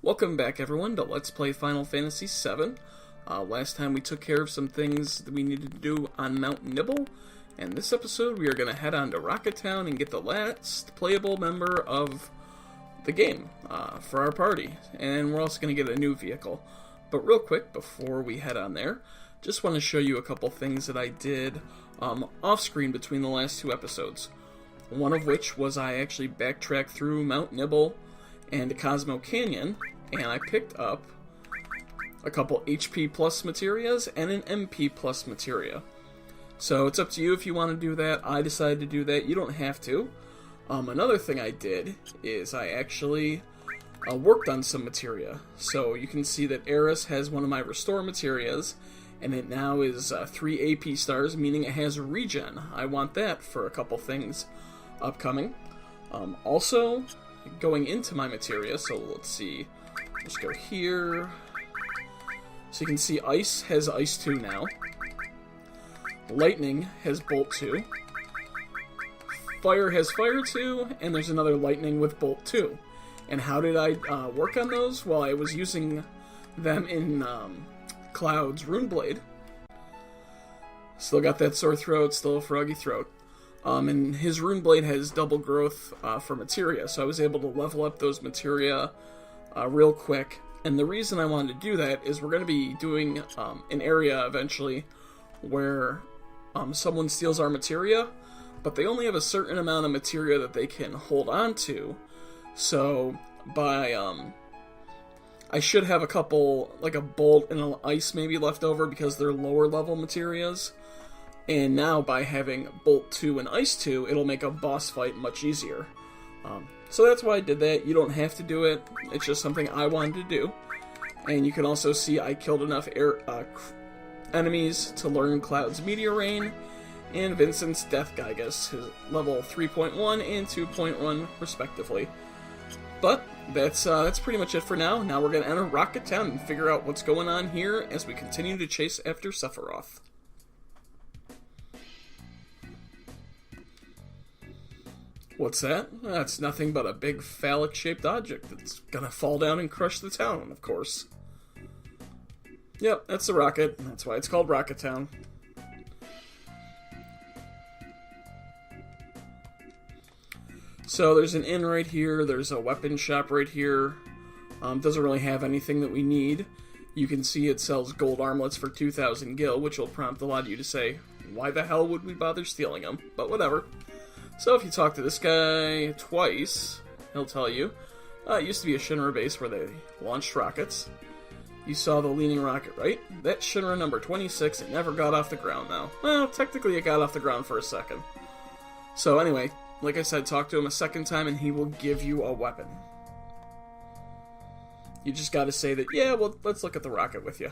Welcome back, everyone, to Let's Play Final Fantasy VII. Last time we took care of some things that we needed to do on Mount Nibble, and this episode we are going to head on to Rocket Town and get the last playable member of the game for our party. And we're also going to get a new vehicle. But real quick, before we head on there, just want to show you a couple things that I did off-screen between the last two episodes. One of which was I actually backtracked through Mount Nibble and Cosmo Canyon, and I picked up a couple HP plus materias and an MP plus materia. So it's up to you if you want to do that. I decided to do that. You don't have to. Another thing I did is I actually worked on some materia. So you can see that Eris has one of my restore materias, and it now is 3 AP stars, meaning it has regen. I want that for a couple things upcoming. Also, going into my materia, so let's see, let's go here. So you can see Ice has Ice 2 now. Lightning has Bolt 2. Fire has Fire 2, and there's another Lightning with Bolt 2. And how did I work on those? Well, I was using them in Cloud's Runeblade. Still got that sore throat, still a froggy throat. And his Runeblade has double growth for materia, so I was able to level up those materia real quick. And the reason I wanted to do that is we're going to be doing an area eventually where someone steals our materia, but they only have a certain amount of materia that they can hold on to. So by I should have a couple, like a Bolt and an Ice maybe left over because they're lower level materias. And now, by having Bolt 2 and Ice 2, it'll make a boss fight much easier. So that's why I did that. You don't have to do it. It's just something I wanted to do. And you can also see I killed enough enemies to learn Cloud's Meteor Rain and Vincent's Death Gigas, his level 3.1 and 2.1 respectively. But that's pretty much it for now. Now we're going to enter Rocket Town and figure out what's going on here as we continue to chase after Sephiroth. What's that? That's nothing but a big phallic-shaped object that's gonna fall down and crush the town, of course. Yep, that's the rocket. That's why it's called Rocket Town. So there's an inn right here, there's a weapon shop right here. Doesn't really have anything that we need. You can see it sells gold armlets for 2,000 gil, which will prompt a lot of you to say, why the hell would we bother stealing them? But whatever. So if you talk to this guy twice, he'll tell you, it used to be a Shinra base where they launched rockets. You saw the leaning rocket, right? That's Shinra number 26. It never got off the ground now. Well, technically it got off the ground for a second. So anyway, like I said, talk to him a second time and he will give you a weapon. You just gotta say that, yeah, well, let's look at the rocket with you.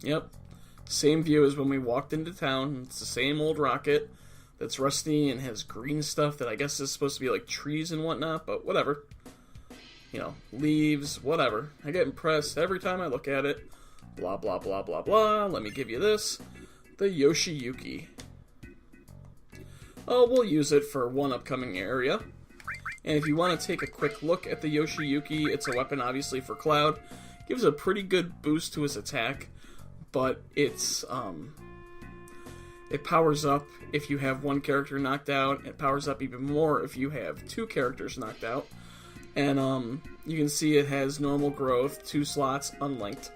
Yep. Same view as when we walked into town. It's the same old rocket that's rusty and has green stuff that I guess is supposed to be like trees and whatnot, but whatever. You know, leaves, whatever. I get impressed every time I look at it. Blah, blah, blah, blah, blah. Let me give you this. The Yushiyorki. Oh, we'll use it for one upcoming area. And if you want to take a quick look at the Yushiyorki, it's a weapon obviously for Cloud. Gives a pretty good boost to his attack. But it's, it powers up if you have one character knocked out. It powers up even more if you have two characters knocked out. And, you can see it has normal growth, 2 slots, unlinked.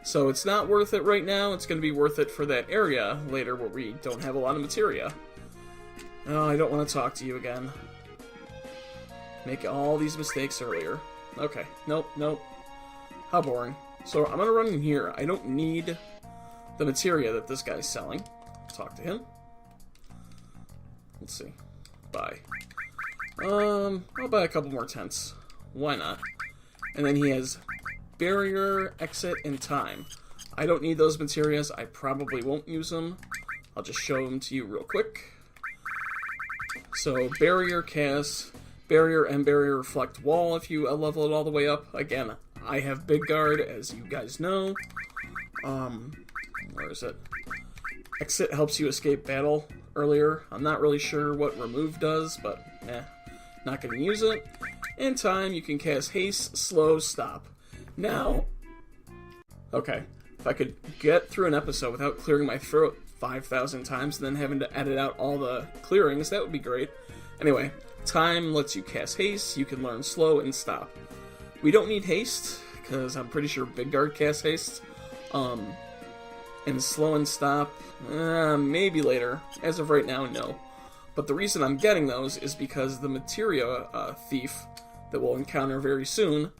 So it's not worth it right now. It's going to be worth it for that area later where we don't have a lot of materia. Oh, I don't want to talk to you again. Make all these mistakes earlier. Okay, nope. How boring. So I'm going to run in here. I don't need the materia that this guy's selling. Talk to him. Let's see. Buy. I'll buy a couple more tents. Why not? And then he has barrier, exit, and time. I don't need those materias. I probably won't use them. I'll just show them to you real quick. So barrier cast, barrier and barrier reflect wall if you level it all the way up. Again, I have Big Guard, as you guys know. Where is it? Exit helps you escape battle earlier. I'm not really sure what remove does, but not going to use it. And time, you can cast haste, slow, stop. Now, okay, if I could get through an episode without clearing my throat 5,000 times and then having to edit out all the clearings, that would be great. Anyway, time lets you cast haste, you can learn slow and stop. We don't need haste, because I'm pretty sure Big Guard casts haste. And slow and stop, maybe later. As of right now, no. But the reason I'm getting those is because the materia thief that we'll encounter very soon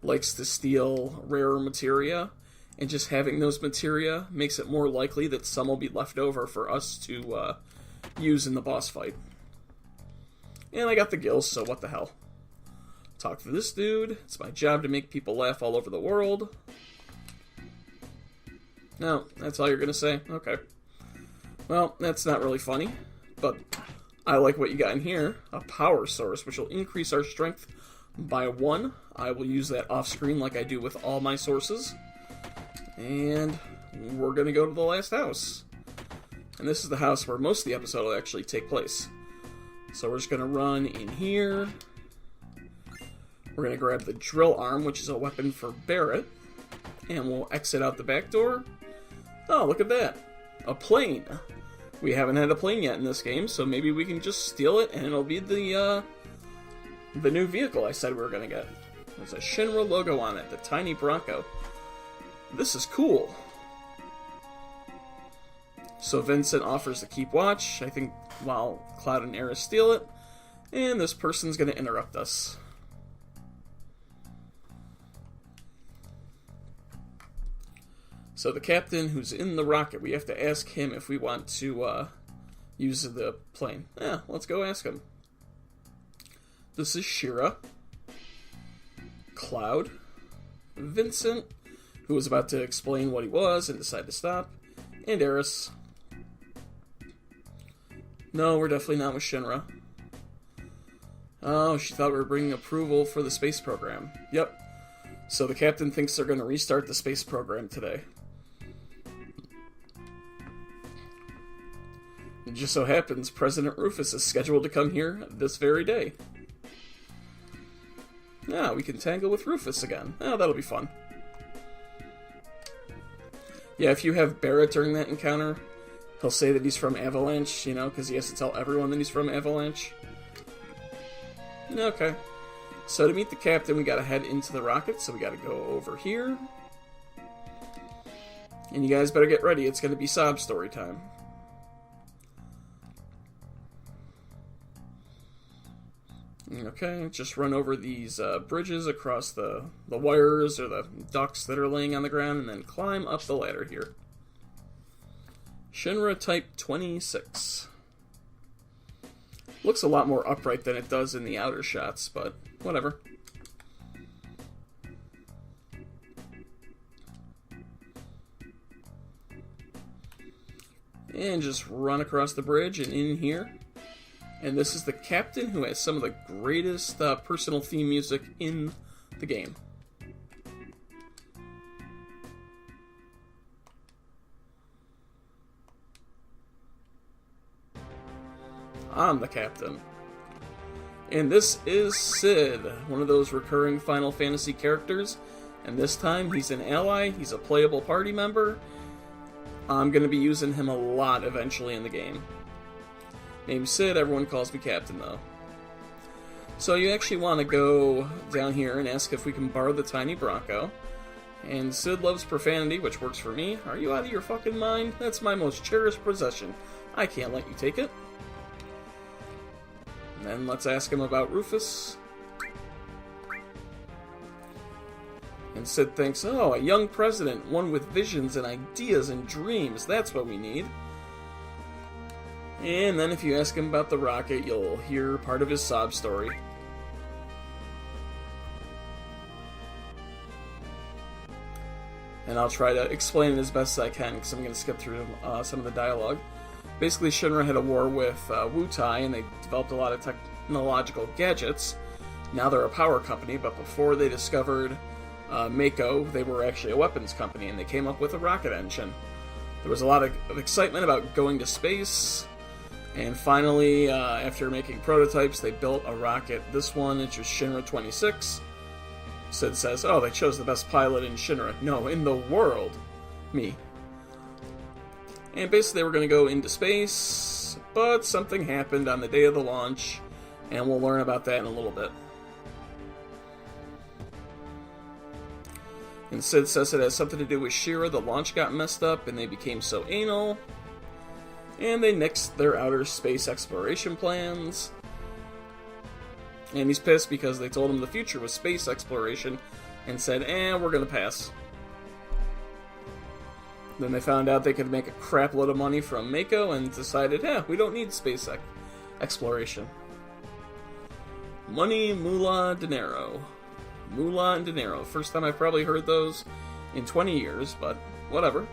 likes to steal rarer materia, and just having those materia makes it more likely that some will be left over for us to use in the boss fight. And I got the gills, so what the hell. Talk to this dude. It's my job to make people laugh all over the world. No, that's all you're gonna say? Okay. Well, that's not really funny, but I like what you got in here. A power source, which will increase our strength by 1. I will use that off screen like I do with all my sources. And we're gonna go to the last house. And this is the house where most of the episode will actually take place. So we're just gonna run in here. We're gonna grab the drill arm, which is a weapon for Barret. And we'll exit out the back door. Oh, look at that. A plane. We haven't had a plane yet in this game, so maybe we can just steal it and it'll be the new vehicle I said we were going to get. There's a Shinra logo on it, the tiny Bronco. This is cool. So Vincent offers to keep watch, I think, while Cloud and Aerith steal it. And this person's going to interrupt us. So the captain who's in the rocket, we have to ask him if we want to use the plane. Yeah, let's go ask him. This is Shira, Cloud, Vincent, who was about to explain what he was and decide to stop, and Aerith. No, we're definitely not with Shinra. Oh, she thought we were bringing approval for the space program. Yep. So the captain thinks they're going to restart the space program today. It just so happens President Rufus is scheduled to come here this very day. Now we can tangle with Rufus again. Oh, that'll be fun. Yeah, if you have Barret during that encounter, he'll say that he's from Avalanche, you know, because he has to tell everyone that he's from Avalanche. Okay. So to meet the captain, we gotta head into the rocket, so we gotta go over here. And you guys better get ready, it's gonna be sob story time. Okay, just run over these bridges across the wires or the ducts that are laying on the ground, and then climb up the ladder here. Shinra Type 26. Looks a lot more upright than it does in the outer shots, but whatever. And just run across the bridge and in here. And this is the captain who has some of the greatest personal theme music in the game. I'm the captain. And this is Sid, one of those recurring Final Fantasy characters. And this time he's an ally, he's a playable party member. I'm going to be using him a lot eventually in the game. Named Sid, everyone calls me Captain though. So you actually want to go down here and ask if we can borrow the tiny Bronco. And Sid loves profanity, which works for me. Are you out of your fucking mind? That's my most cherished possession. I can't let you take it. And then let's ask him about Rufus. And Sid thinks, oh, a young president, one with visions and ideas and dreams. That's what we need. And then if you ask him about the rocket, you'll hear part of his sob story. And I'll try to explain it as best as I can, because I'm going to skip through some of the dialogue. Basically, Shinra had a war with Wutai, and they developed a lot of technological gadgets. Now they're a power company, but before they discovered Mako, they were actually a weapons company, and they came up with a rocket engine. There was a lot of excitement about going to space. And finally, after making prototypes, they built a rocket. This one, it's just Shinra 26. Sid says, oh, they chose the best pilot in Shinra. No, in the world. Me. And basically, they were going to go into space, but something happened on the day of the launch, and we'll learn about that in a little bit. And Sid says it has something to do with Shira. The launch got messed up, and they became so anal. And they nixed their outer space exploration plans. And he's pissed because they told him the future was space exploration, and said, we're gonna pass. Then they found out they could make a crap load of money from Mako, and decided, we don't need space exploration. Money, moolah, dinero. Moolah and dinero. First time I've probably heard those in 20 years, but whatever.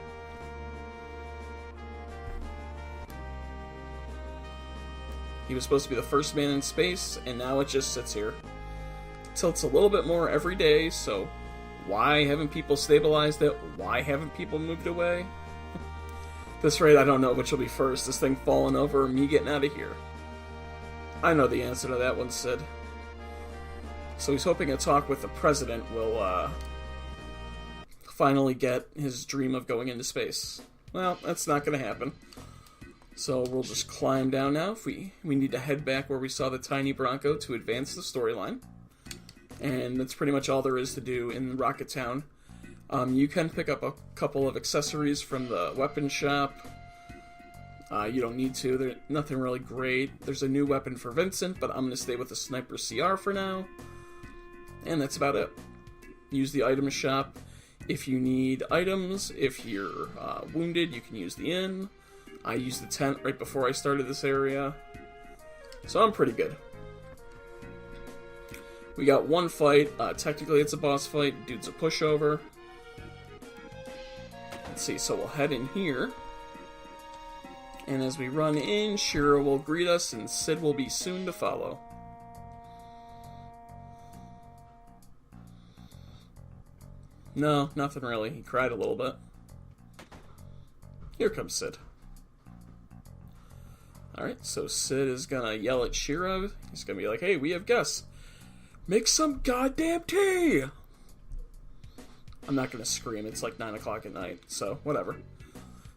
He was supposed to be the first man in space, and now it just sits here. Tilts a little bit more every day, so why haven't people stabilized it? Why haven't people moved away? This rate, I don't know which will be first. This thing falling over or me getting out of here? I know the answer to that one, Sid. So he's hoping a talk with the president will finally get his dream of going into space. Well, that's not going to happen. So we'll just climb down now. If we need to head back where we saw the tiny Bronco to advance the storyline. And that's pretty much all there is to do in Rocket Town. You can pick up a couple of accessories from the weapon shop. You don't need to. There's nothing really great. There's a new weapon for Vincent, but I'm going to stay with the Sniper CR for now. And that's about it. Use the item shop if you need items. If you're wounded, you can use the inn. I used the tent right before I started this area. So I'm pretty good. We got one fight. Technically it's a boss fight. Dude's a pushover. Let's see, so we'll head in here. And as we run in, Shira will greet us and Sid will be soon to follow. No, nothing really. He cried a little bit. Here comes Sid. Alright, so Sid is gonna yell at Shira. He's gonna be like, hey, we have guests. Make some goddamn tea! I'm not gonna scream, it's like 9 o'clock at night, so whatever.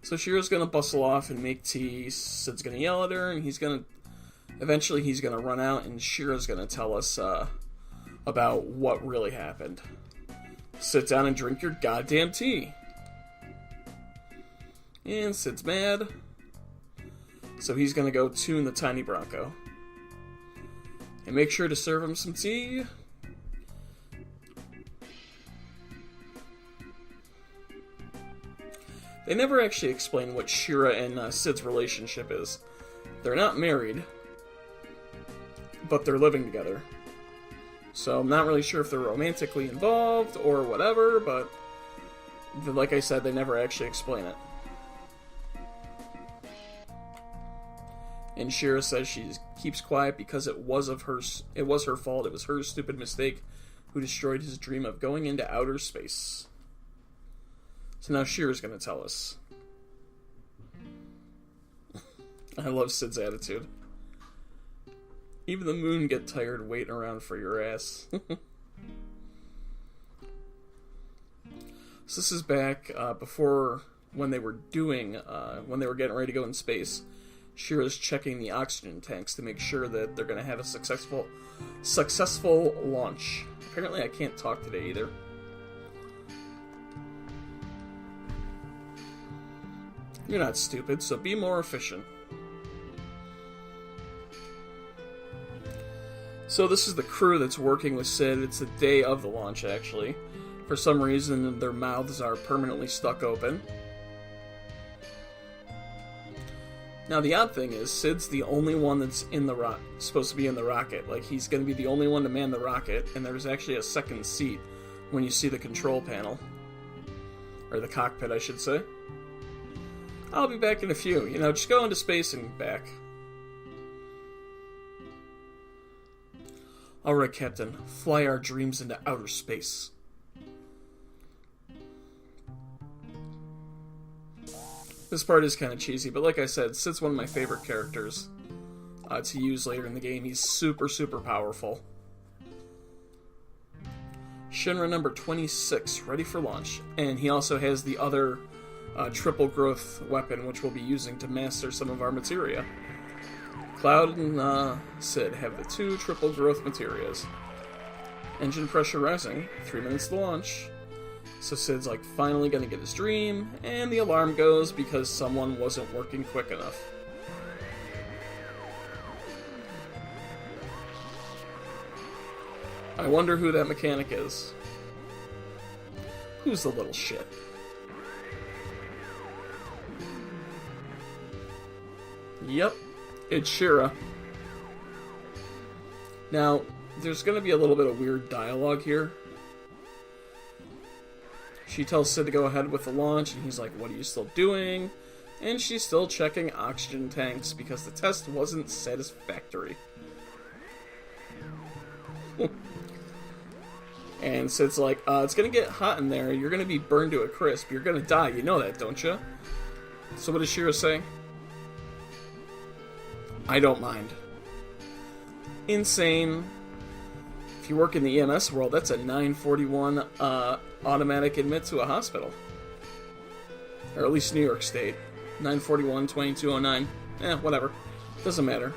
So Shira's gonna bustle off and make tea. Sid's gonna yell at her, and eventually he's gonna run out, and Shira's gonna tell us about what really happened. Sit down and drink your goddamn tea. And Sid's mad. So he's gonna go tune the tiny Bronco. And make sure to serve him some tea. They never actually explain what Shira and Sid's relationship is. They're not married, but they're living together. So I'm not really sure if they're romantically involved or whatever, but like I said, they never actually explain it. And Shira says she keeps quiet because it was her fault. It was her stupid mistake who destroyed his dream of going into outer space. So now Shira's going to tell us. I love Sid's attitude. Even the moon get tired waiting around for your ass. So this is back before when they were getting ready to go in space. Shira's checking the oxygen tanks to make sure that they're going to have a successful launch. Apparently I can't talk today either. You're not stupid, so be more efficient. So this is the crew that's working with Sid. It's the day of the launch, actually. For some reason, their mouths are permanently stuck open. Now, the odd thing is, Sid's the only one that's supposed to be in the rocket. Like, he's going to be the only one to man the rocket, and there's actually a second seat when you see the control panel. Or the cockpit, I should say. I'll be back in a few. Just go into space and back. Alright, Captain. Fly our dreams into outer space. This This part is kind of cheesy, but like I said, Sid's one of my favorite characters to use later in the game. He's super, super powerful. Shinra number 26, ready for launch. And he also has the other triple growth weapon, which we'll be using to master some of our materia. Cloud and Sid have the 2 triple growth materias. Engine pressure rising, 3 minutes to launch. So Sid's like finally gonna get his dream, and the alarm goes because someone wasn't working quick enough. I wonder who that mechanic is. Who's the little shit? Yep, it's Shira. Now, there's gonna be a little bit of weird dialogue here. She tells Sid to go ahead with the launch, and he's like, what are you still doing? And she's still checking oxygen tanks because the test wasn't satisfactory. And Sid's like, it's gonna get hot in there, you're gonna be burned to a crisp, you're gonna die, you know that, don't you? So what does Shira say? I don't mind. Insane. If you work in the EMS world, that's a 941 automatic admit to a hospital. Or at least New York State. 941, 2209. Whatever. Doesn't matter.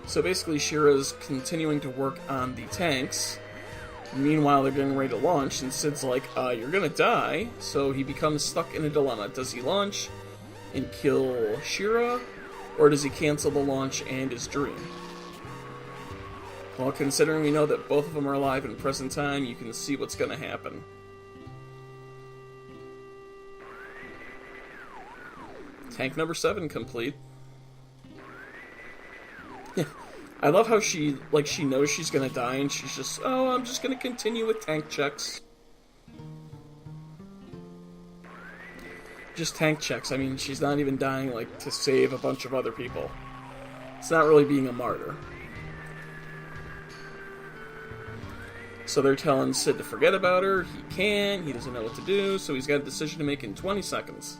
So basically, Shira's continuing to work on the tanks. Meanwhile, they're getting ready to launch, and Sid's like, you're gonna die. So he becomes stuck in a dilemma. Does he launch and kill Shira? Or does he cancel the launch and his dream? Well, considering we know that both of them are alive in present time, you can see what's gonna happen. Tank number 7 complete. I love how she knows she's gonna die and she's just, I'm just gonna continue with tank checks. Just tank checks. I mean, she's not even dying, to save a bunch of other people. It's not really being a martyr. So they're telling Sid to forget about her. He can't. He doesn't know what to do, so he's got a decision to make in 20 seconds.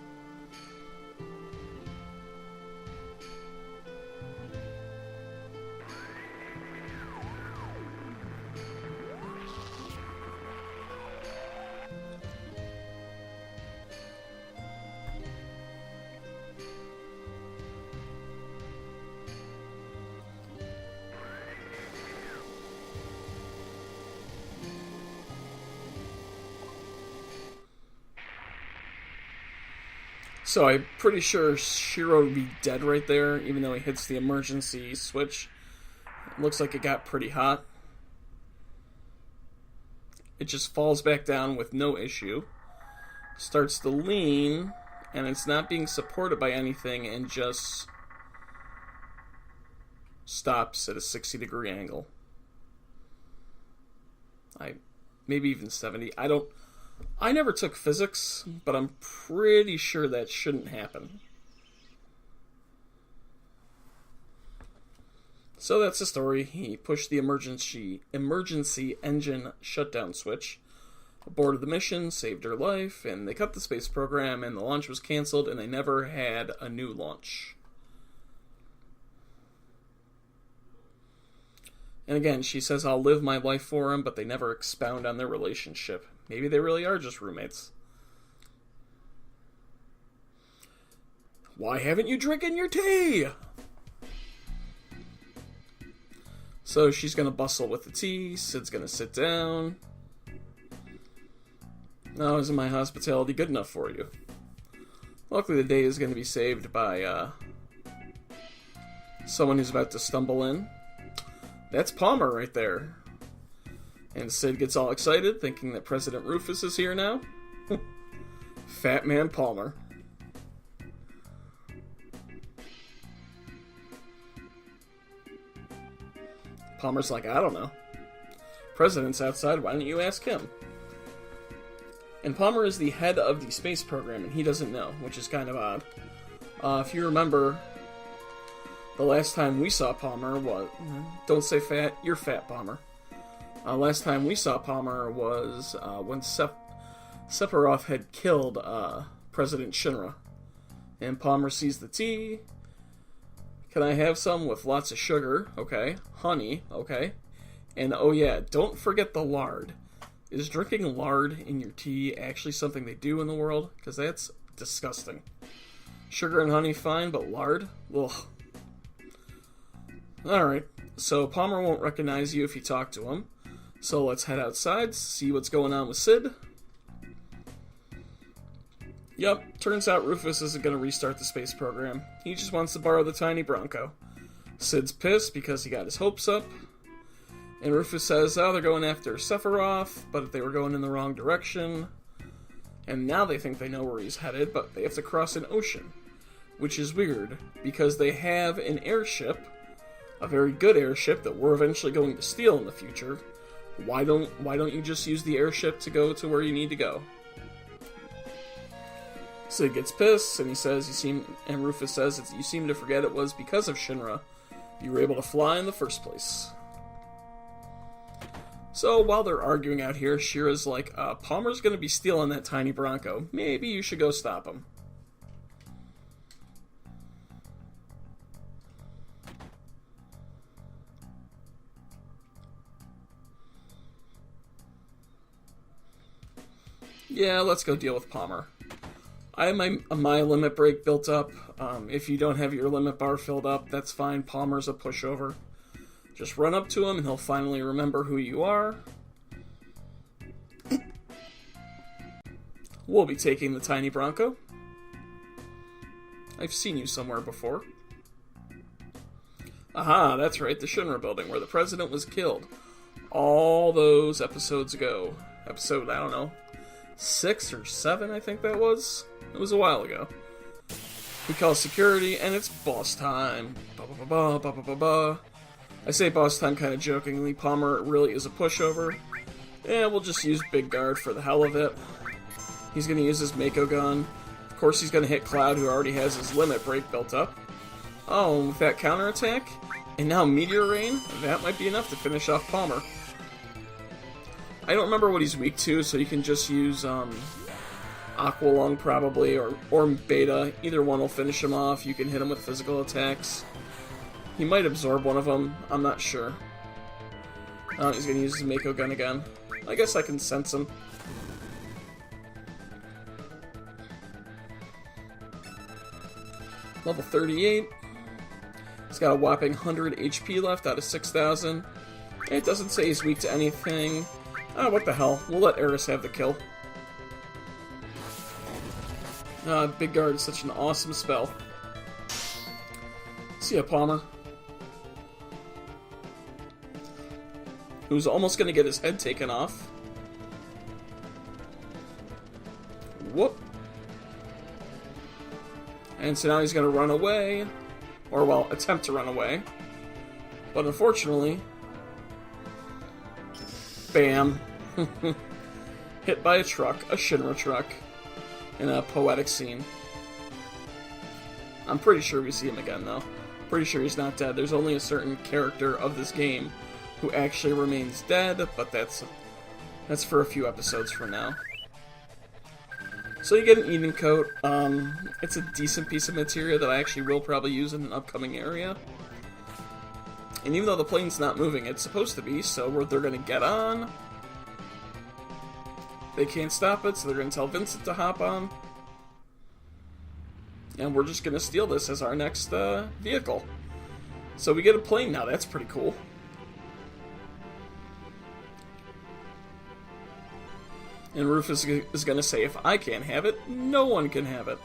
So I'm pretty sure Shiro would be dead right there, even though he hits the emergency switch. It looks like it got pretty hot. It just falls back down with no issue. Starts to lean, and it's not being supported by anything, and just stops at a 60-degree angle. Maybe even 70. I never took physics, but I'm pretty sure that shouldn't happen. So that's the story. He pushed the emergency engine shutdown switch, aborted the mission, saved her life, and they cut the space program, and the launch was canceled, and they never had a new launch. And again, she says, I'll live my life for him, but they never expound on their relationship. Maybe they really are just roommates. Why haven't you drinking your tea? So she's going to bustle with the tea. Sid's going to sit down. No, isn't my hospitality good enough for you? Luckily, the day is going to be saved by someone who's about to stumble in. That's Palmer right there. And Sid gets all excited, thinking that President Rufus is here now. Fat Man Palmer. Palmer's like, I don't know. President's outside, why don't you ask him? And Palmer is the head of the space program, and he doesn't know, which is kind of odd. If you remember, the last time we saw Palmer was... Don't say fat, you're fat, Palmer. Last time we saw Palmer was when Sephiroth had killed President Shinra. And Palmer sees the tea. Can I have some with lots of sugar? Okay. Honey? Okay. And oh yeah, don't forget the lard. Is drinking lard in your tea actually something they do in the world? Because that's disgusting. Sugar and honey, fine, but lard? Ugh. Alright, so Palmer won't recognize you if you talk to him. So let's head outside, see what's going on with Sid. Yep, turns out Rufus isn't going to restart the space program. He just wants to borrow the tiny Bronco. Sid's pissed because he got his hopes up. And Rufus says, oh, they're going after Sephiroth, but they were going in the wrong direction. And now they think they know where he's headed, but they have to cross an ocean. Which is weird, because they have an airship, a very good airship that we're eventually going to steal in the future. Why don't you just use the airship to go to where you need to go? Sid gets pissed, and he says, and Rufus says, you seem to forget it was because of Shinra you were able to fly in the first place. So, while they're arguing out here, Shira's like, Palmer's gonna be stealing that tiny Bronco. Maybe you should go stop him. Yeah, let's go deal with Palmer. I have my limit break built up. If you don't have your limit bar filled up, that's fine. Palmer's a pushover. Just run up to him and he'll finally remember who you are. We'll be taking the tiny Bronco. I've seen you somewhere before. Aha, that's right, the Shinra building where the president was killed. All those episodes ago. Episode, I don't know, 6 or 7, I think that was. It was a while ago. He calls security, and it's boss time. I say boss time kind of jokingly. Palmer really is a pushover. Yeah, we'll just use Big Guard for the hell of it. He's going to use his Mako gun. Of course, he's going to hit Cloud, who already has his limit break built up. Oh, with that counterattack, and now Meteor Rain, that might be enough to finish off Palmer. I don't remember what he's weak to, so you can just use Aqua Lung probably, or Beta. Either one will finish him off. You can hit him with physical attacks. He might absorb one of them. I'm not sure. He's going to use his Mako gun again. I guess I can sense him. Level 38. He's got a whopping 100 HP left out of 6,000. It doesn't say he's weak to anything. Oh, what the hell. We'll let Eris have the kill. Big Guard is such an awesome spell. See ya, Palmer. Who's almost going to get his head taken off. Whoop. And so now he's going to run away. Or, well, attempt to run away. But unfortunately... Bam. Hit by a truck, a Shinra truck. In a poetic scene. I'm pretty sure we see him again, though. Pretty sure he's not dead. There's only a certain character of this game who actually remains dead, but that's for a few episodes from now. So you get an Edincoat. It's a decent piece of material that I actually will probably use in an upcoming area. And even though the plane's not moving, it's supposed to be, so they're going to get on. They can't stop it, so they're going to tell Vincent to hop on. And we're just going to steal this as our next vehicle. So we get a plane now, that's pretty cool. And Rufus is going to say, if I can't have it, no one can have it.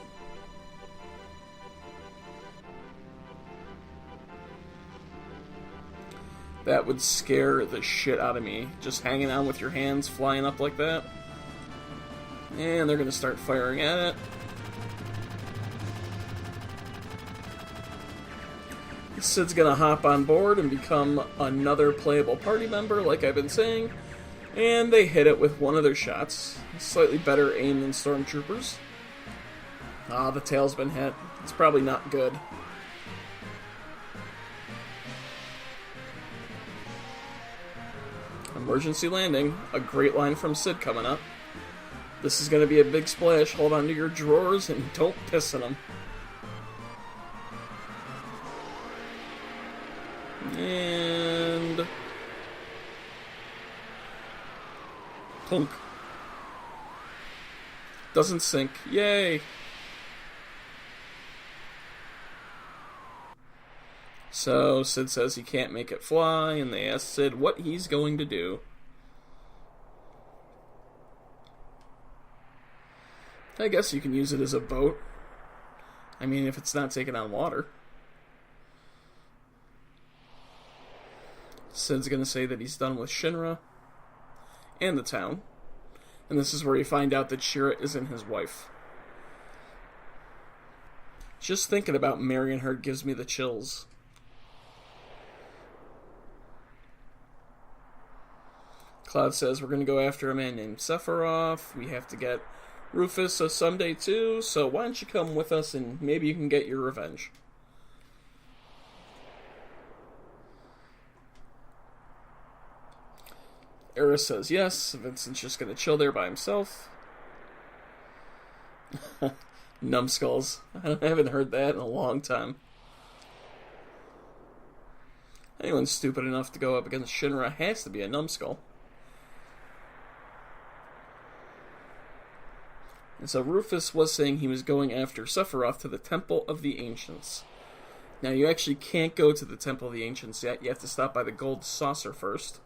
That would scare the shit out of me. Just hanging on with your hands flying up like that. And they're going to start firing at it. Sid's going to hop on board and become another playable party member, like I've been saying. And they hit it with one of their shots. Slightly better aim than Stormtroopers. Ah, the tail's been hit. It's probably not good. Emergency landing. A great line from Sid coming up. This is going to be a big splash. Hold on to your drawers and don't piss in them. Clunk. Doesn't sink. Yay! So, Sid says he can't make it fly, and they ask Sid what he's going to do. I guess you can use it as a boat. I mean, if it's not taking on water. Sid's going to say that he's done with Shinra and the town. And this is where you find out that Shira isn't his wife. Just thinking about marrying her gives me the chills. Cloud says we're going to go after a man named Sephiroth. We have to get Rufus someday too, so why don't you come with us and maybe you can get your revenge. Eris says yes. Vincent's just going to chill there by himself. Numbskulls. I haven't heard that in a long time. Anyone stupid enough to go up against Shinra has to be a numbskull. And so Rufus was saying he was going after Sephiroth to the Temple of the Ancients. Now you actually can't go to the Temple of the Ancients yet. You have to stop by the Gold Saucer first.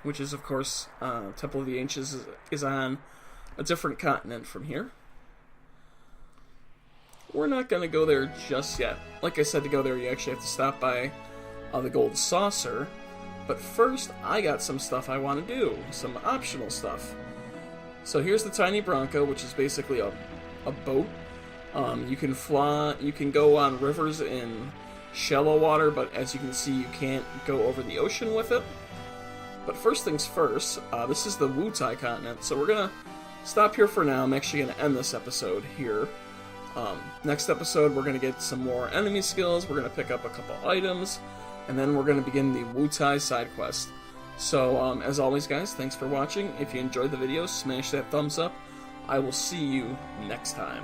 Which is, of course, Temple of the Ancients is on a different continent from here. We're not going to go there just yet. Like I said, to go there, you actually have to stop by the Gold Saucer. But first, I got some stuff I want to do. Some optional stuff. So here's the Tiny Bronco, which is basically a boat. You can fly, you can go on rivers in shallow water, but as you can see, you can't go over the ocean with it. But first things first, this is the Wutai continent, so we're going to stop here for now. I'm actually going to end this episode here. Next episode, we're going to get some more enemy skills, we're going to pick up a couple items, and then we're going to begin the Wutai side quest. So, as always guys, thanks for watching. If you enjoyed the video, smash that thumbs up. I will see you next time.